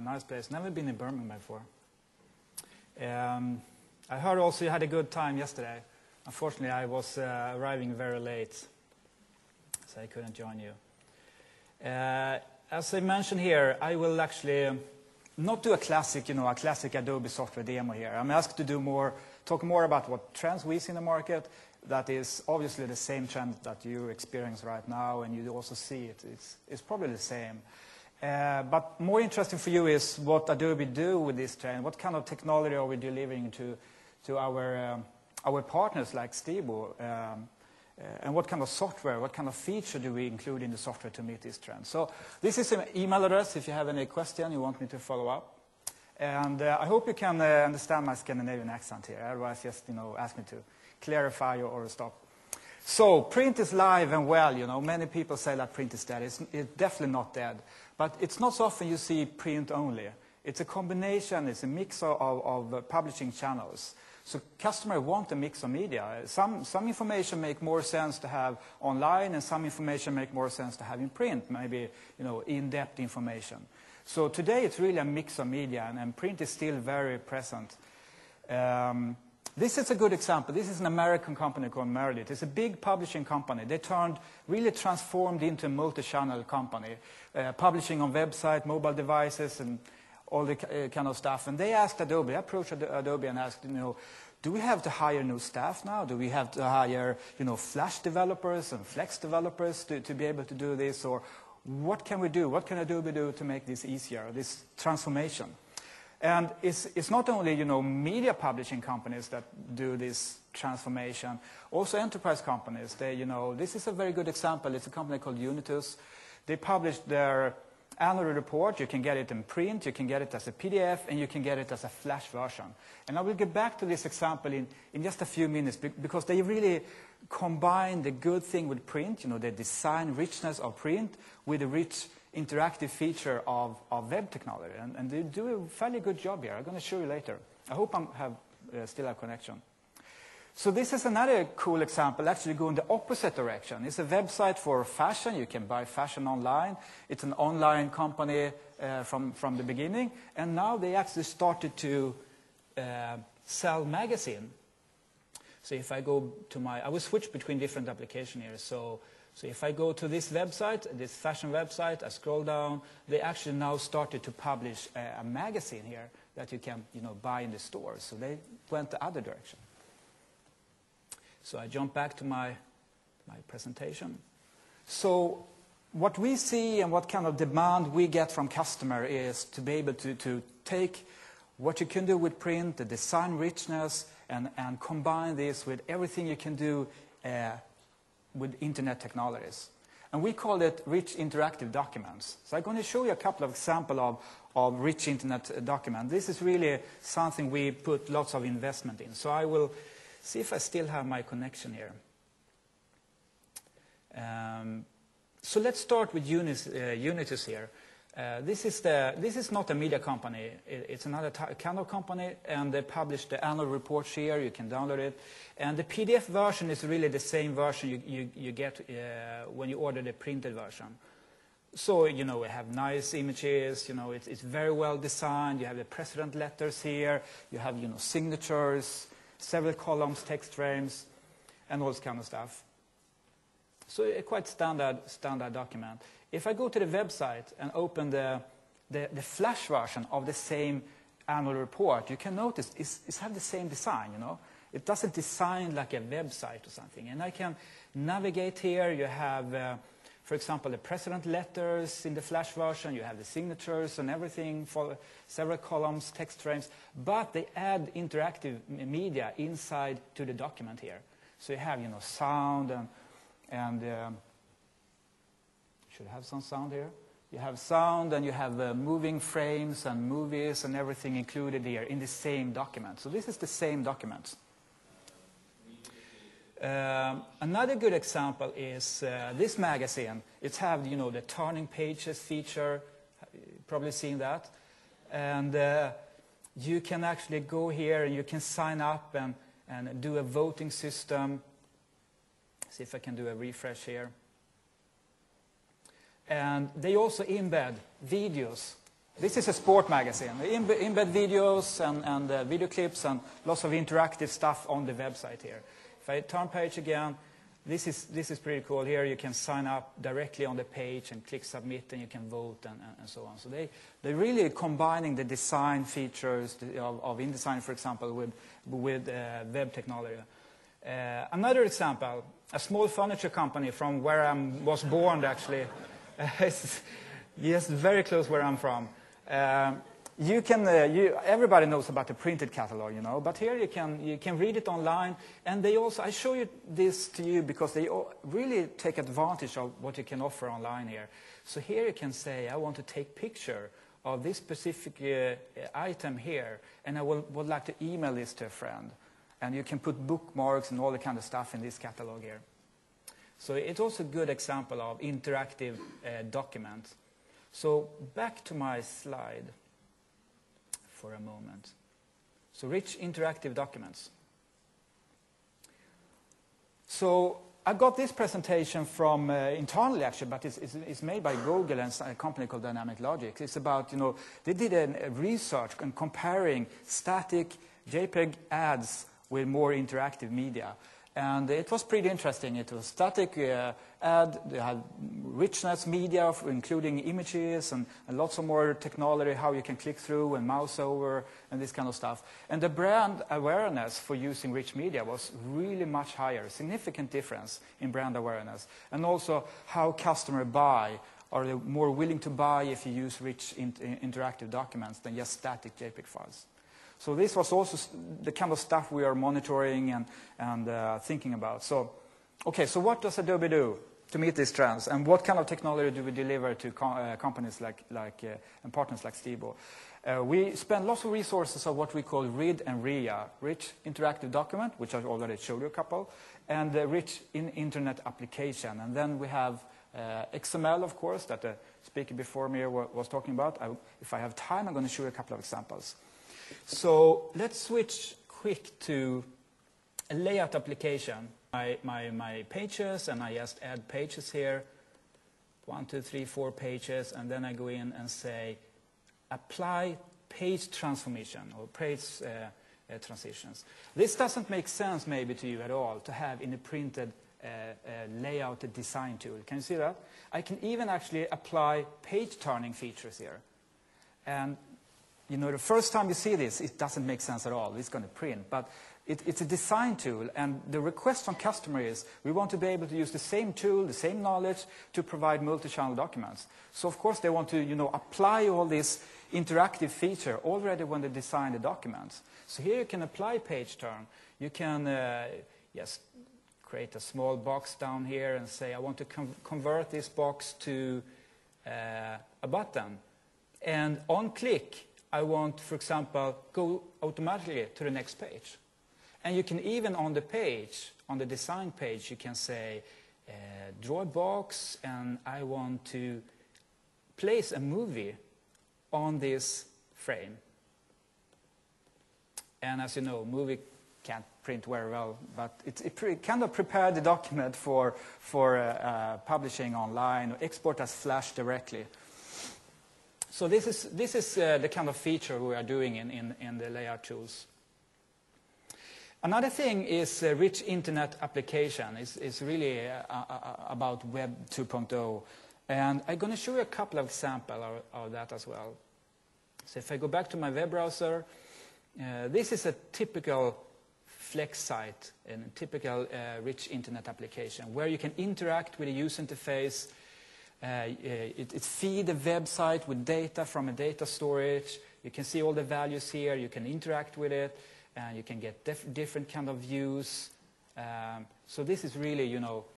nice place. Never been in Birmingham before. I heard also you had a good time yesterday. Unfortunately, I was arriving very late, so I couldn't join you. As I mentioned here, I will actually not do a classic Adobe software demo here. I'm asked to talk more about what trends we see in the market. That is obviously the same trend that you experience right now, and you also see it. It's probably the same. But more interesting for you is what Adobe do with this trend. What kind of technology are we delivering to our partners like Stibo? And what kind of software, what kind of feature do we include in the software to meet this trend? So this is an email address if you have any question you want me to follow up. And I hope you can understand my Scandinavian accent here. Otherwise, just ask me to clarify or stop. So print is live and well. Many people say that print is dead. It's definitely not dead. But it's not so often you see print only. It's a combination. It's a mix of publishing channels. So customers want a mix of media. Some information make more sense to have online, and some information make more sense to have in print, maybe in-depth information. So today it's really a mix of media, and print is still very present. This is a good example. This is an American company called Meredith. It's a big publishing company. They really transformed into a multi-channel company, publishing on website, mobile devices, and all the kind of stuff. And they asked Adobe, approached Adobe and asked, do we have to hire new staff now? Do we have to hire, Flash developers and Flex developers to be able to do this? Or what can we do? What can Adobe do to make this easier, this transformation? And it's not only, media publishing companies that do this transformation. Also enterprise companies. This is a very good example. It's a company called Unitus. They published their annual report. You can get it in print, you can get it as a PDF, and you can get it as a Flash version. And I will get back to this example in just a few minutes, because they really combine the good thing with print, the design richness of print, with the rich interactive feature of web technology. And they do a fairly good job here. I'm going to show you later. I hope I still have connection. So this is another cool example, actually going the opposite direction. It's a website for fashion. You can buy fashion online. It's an online company from the beginning. And now they actually started to sell magazine. So if I go to I will switch between different applications here. So if I go to this website, this fashion website, I scroll down, they actually now started to publish a magazine here that you can buy in the stores. So they went the other direction. So I jump back to my presentation. So what we see and what kind of demand we get from customer is to be able to take what you can do with print, the design richness, and combine this with everything you can do with internet technologies. And we call it rich interactive documents. So I'm going to show you a couple of examples of rich internet documents. This is really something we put lots of investment in. So I will see if I still have my connection here. So let's start with Unitus here. This is not a media company. It's another kind of company, and they publish the annual reports here. You can download it. And the PDF version is really the same version you get when you order the printed version. So, we have nice images. It's very well designed. You have the president letters here. You have, signatures, several columns, text frames, and all this kind of stuff. So a quite standard document. If I go to the website and open the Flash version of the same annual report, you can notice it's have the same design, It doesn't design like a website or something. And I can navigate here. You have, for example, the president letters in the Flash version. You have the signatures and everything for several columns, text frames. But they add interactive media inside to the document here. So you have, sound and should have some sound here. You have sound, and you have moving frames and movies and everything included here in the same document. So this is the same document. Another good example is this magazine. It's have the turning pages feature. You've probably seen that. And you can actually go here and you can sign up and do a voting system. See if I can do a refresh here. And they also embed videos This is a sport magazine. Embed videos and video clips and lots of interactive stuff on the website here. If I turn page again, this is pretty cool. Here you can sign up directly on the page and click submit, and you can vote and so on. So they're really combining the design features of InDesign, for example, with web technology. Another example, a small furniture company from where I was born, actually. Yes, very close where I'm from. Everybody knows about the printed catalog, but here you can read it online, and I show you this to you because they really take advantage of what you can offer online here. So here you can say, I want to take picture of this specific item here, and I would like to email this to a friend. And you can put bookmarks and all the kind of stuff in this catalog here. So it's also a good example of interactive documents. So back to my slide for a moment. So rich interactive documents. So I got this presentation from internally, actually, but it's made by Google and a company called Dynamic Logic. It's about, they did a research and comparing static JPEG ads with more interactive media. And it was pretty interesting. It was static ad, they had richness media, including images and lots of more technology, how you can click through and mouse over and this kind of stuff. And the brand awareness for using rich media was really much higher, significant difference in brand awareness. And also how customers buy. Are they more willing to buy if you use rich interactive documents than just static JPEG files? So this was also the kind of stuff we are monitoring and thinking about. So, okay, so what does Adobe do to meet these trends? And what kind of technology do we deliver to companies and partners like Stibo? We spend lots of resources on what we call RID and RIA, Rich Interactive Document, which I already showed you a couple, and Rich Internet Application. And then we have XML, of course, that the speaker before me was talking about. If I have time, I'm going to show you a couple of examples. So let's switch quick to a layout application. My pages, and I just add pages here. 1, 2, 3, 4 pages, and then I go in and say, apply page transformation or page transitions. This doesn't make sense maybe to you at all to have in a printed layout design tool. Can you see that? I can even actually apply page turning features here. And the first time you see this, it doesn't make sense at all. It's going to print. But it's a design tool, and the request from customer is, we want to be able to use the same tool, the same knowledge, to provide multi-channel documents. So, of course, they want to apply all this interactive feature already when they design the documents. So here you can apply page turn. You can create a small box down here and say, I want to convert this box to a button. And on click, I want, for example, go automatically to the next page. And you can even on the page, on the design page, you can say, draw a box, and I want to place a movie on this frame. And as you know, movie can't print very well, but it kind of prepared the document for publishing online or export as Flash directly. So this is the kind of feature we are doing in the layout tools. Another thing is rich internet application. It's really about Web 2.0. And I'm going to show you a couple of examples of that as well. So if I go back to my web browser, this is a typical Flex site and a typical rich internet application where you can interact with the user interface. It feeds the website with data from a data storage. You can see all the values here. You can interact with it, and you can get different kind of views. So this is really,